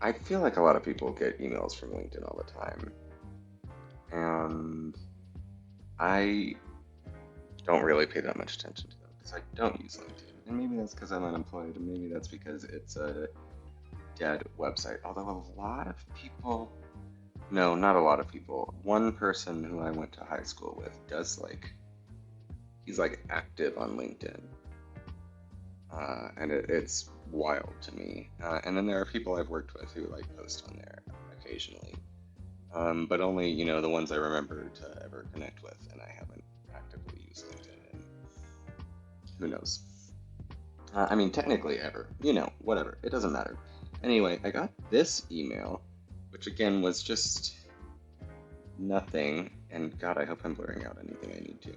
I feel like a lot of people get emails from LinkedIn all the time, and I don't really pay that much attention to them because I don't use LinkedIn. And maybe that's because I'm unemployed, and maybe that's because it's a dead website. Although a lot of people, no, not a lot of people. One person who I went to high school with does he's like active on LinkedIn, and it's wild to me. And then there are people I've worked with who like post on there occasionally, but only the ones I remember to ever connect with, and I haven't actively used LinkedIn in who knows. I mean, technically ever, whatever. It doesn't matter. Anyway, I got this email, which again was just nothing. And God, I hope I'm blurring out anything I need to.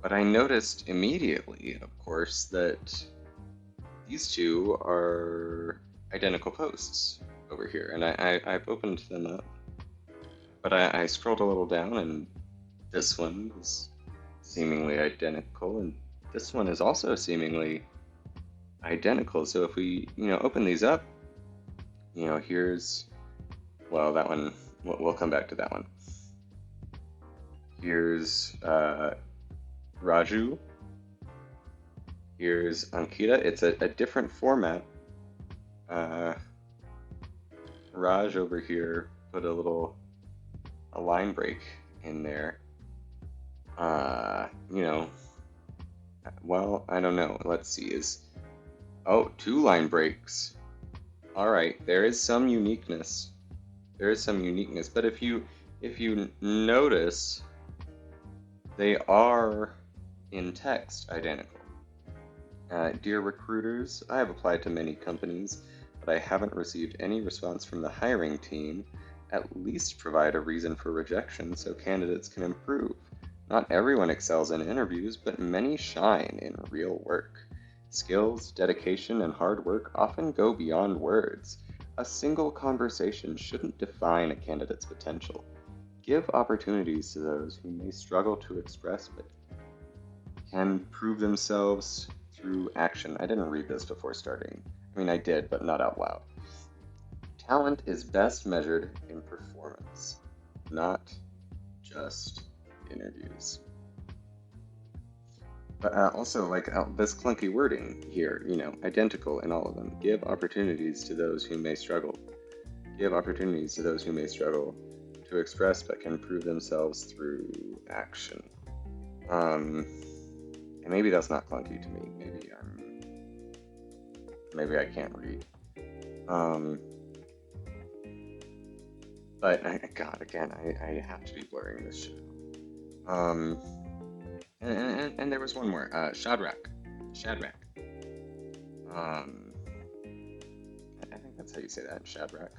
But I noticed immediately, of course, that these two are identical posts over here. And I've opened them up, but I scrolled a little down, and this one is seemingly identical, and this one is also seemingly identical. So if we, open these up, here's, well, that one, we'll come back to that one. Here's Raju. Here's Ankita. It's a different format. Raj over here put a line break in there. Well, I don't know. Let's see. Two line breaks. All right, there is some uniqueness. But if you notice, they are in text identical. Dear recruiters, I have applied to many companies, but I haven't received any response from the hiring team. At least provide a reason for rejection so candidates can improve. Not everyone excels in interviews, but many shine in real work. Skills, dedication, and hard work often go beyond words. A single conversation shouldn't define a candidate's potential. Give opportunities to those who may struggle to express but can prove themselves through action. I didn't read this before starting. I mean, I did, but not out loud. Talent is best measured in performance, not just interviews. But also, this clunky wording here, identical in all of them. Give opportunities to those who may struggle. Give opportunities to those who may struggle to express but can prove themselves through action. And maybe that's not clunky to me. Maybe I can't read. But God, again, I have to be blurring this shit. And there was one more. Shadrach. I think that's how you say that. Shadrach,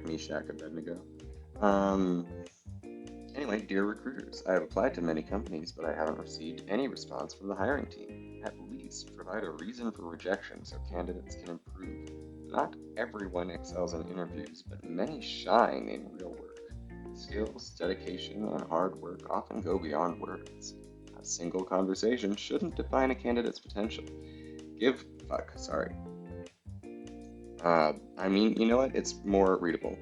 Meshach, Abednego. Anyway, dear recruiters, I have applied to many companies, but I haven't received any response from the hiring team. At least provide a reason for rejection so candidates can improve. Not everyone excels in interviews, but many shine in real work. Skills, dedication, and hard work often go beyond words. A single conversation shouldn't define a candidate's potential. I mean, you know what? It's more readable.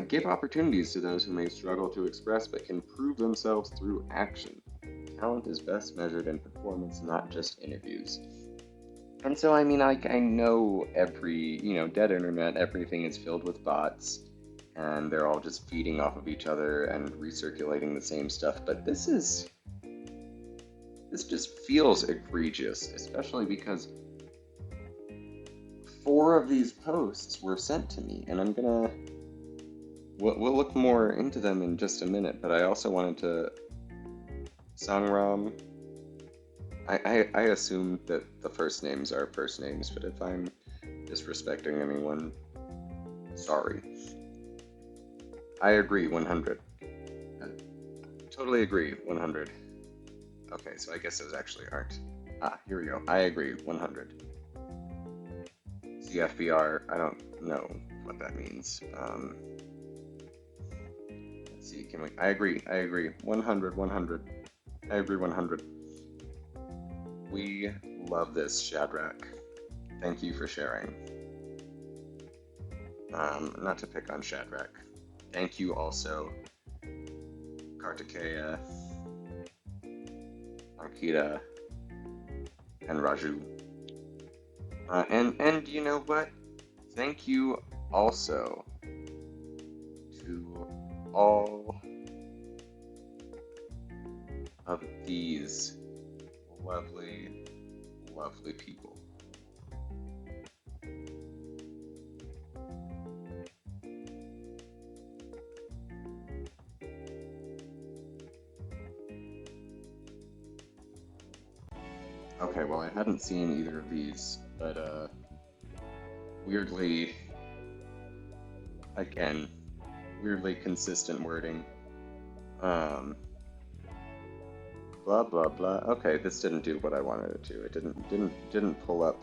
Give opportunities to those who may struggle to express but can prove themselves through action. Talent is best measured in performance, not just interviews. And so, I mean, I know every, dead internet, everything is filled with bots, and they're all just feeding off of each other and recirculating the same stuff. But this just feels egregious, especially because 4 of these posts were sent to me, and we'll look more into them in just a minute, but I also wanted to, Sangram, I assume that the first names are first names, but if I'm disrespecting anyone, sorry. I agree, 100. Totally agree, 100. Okay, so I guess those actually aren't. Here we go. I agree, 100. CFBR, I don't know what that means. Let's see, I agree, 100, 100. I agree, 100. We love this, Shadrach. Thank you for sharing. Not to pick on Shadrach. Thank you also, Kartikeya, Ankita, and Raju. And you know what? Thank you also to all of these lovely, lovely people. Okay, well, I hadn't seen either of these, but weirdly, again, weirdly consistent wording. Blah blah blah. Okay, this didn't do what I wanted it to. It didn't pull up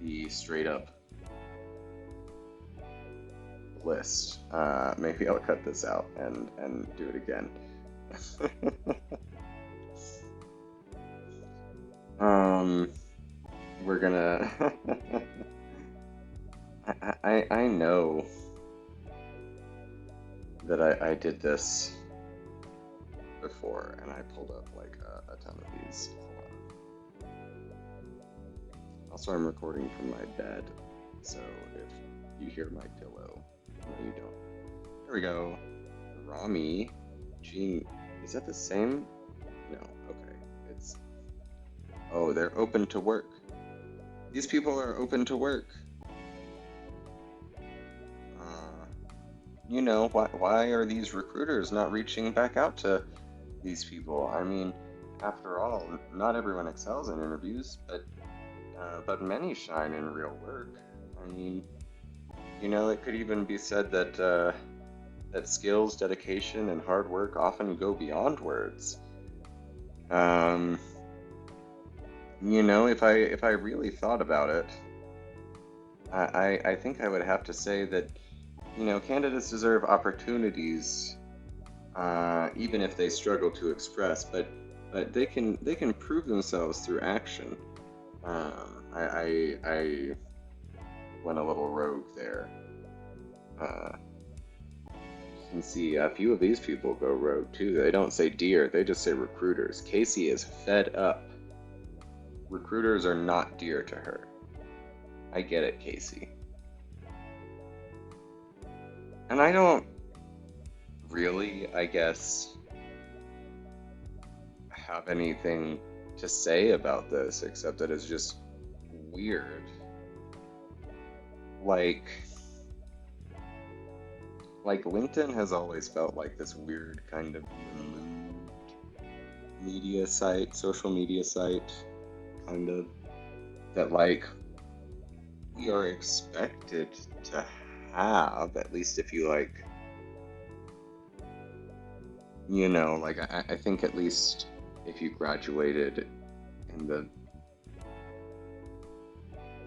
the straight up list. Maybe I'll cut this out and do it again. We're gonna. I know that I did this before, and I pulled up like a ton of these. Hold on. Also, I'm recording from my bed, so if you hear my pillow, no, you don't. There we go. Rami, Jean, is that the same? No. Okay, it's. Oh, they're open to work. These people are open to work. You know, why are these recruiters not reaching back out to these people? I mean, after all, not everyone excels in interviews, but many shine in real work. I mean, you know, it could even be said that that skills, dedication, and hard work often go beyond words. You know, if I really thought about it, I think I would have to say that, you know, candidates deserve opportunities, even if they struggle to express, but they can prove themselves through action. I went a little rogue there. You can see a few of these people go rogue too. They don't say dear, they just say recruiters. Casey is fed up. Recruiters are not dear to her. I get it, Casey. And I don't really, I guess, have anything to say about this except that it's just weird. Like LinkedIn has always felt like this weird kind of removed media site, social media site, kind of, that like we are expected to have, at least if you like, you know, like I think at least if you graduated in the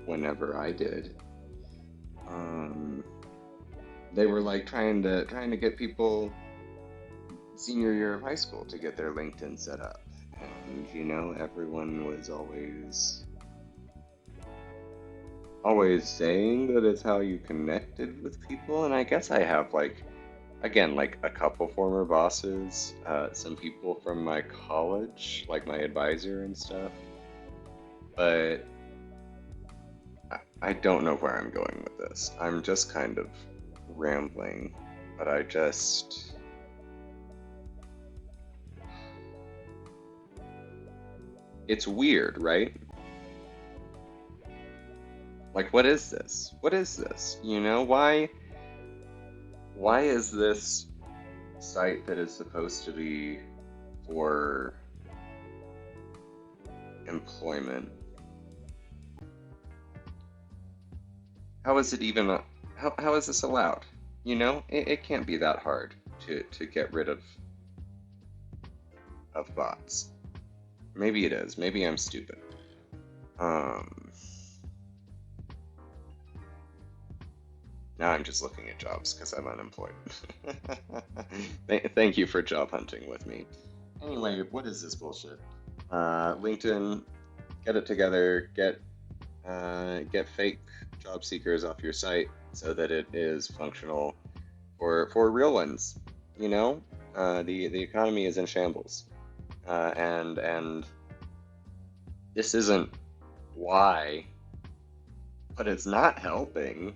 whenever I did, they were like trying to get people senior year of high school to get their LinkedIn set up, and you know, everyone was always saying that it's how you connected with people. And I guess I have, like, again, like a couple former bosses, some people from my college, like my advisor and stuff, but I don't know where I'm going with this. I'm just kind of rambling, but it's weird, right? Like, what is this? What is this? You know, why is this site that is supposed to be for employment, how is it even how is this allowed? You know, it can't be that hard to get rid of bots. Maybe it is. Maybe I'm stupid. Now I'm just looking at jobs because I'm unemployed. Thank you for job hunting with me. Anyway, what is this bullshit? LinkedIn, get it together. Get get fake job seekers off your site so that it is functional for real ones. You know, the economy is in shambles, and this isn't why, but it's not helping.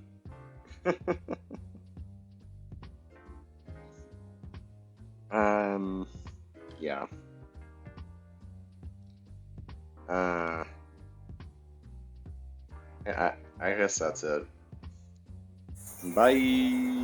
um, yeah. Uh, I guess that's it. Bye.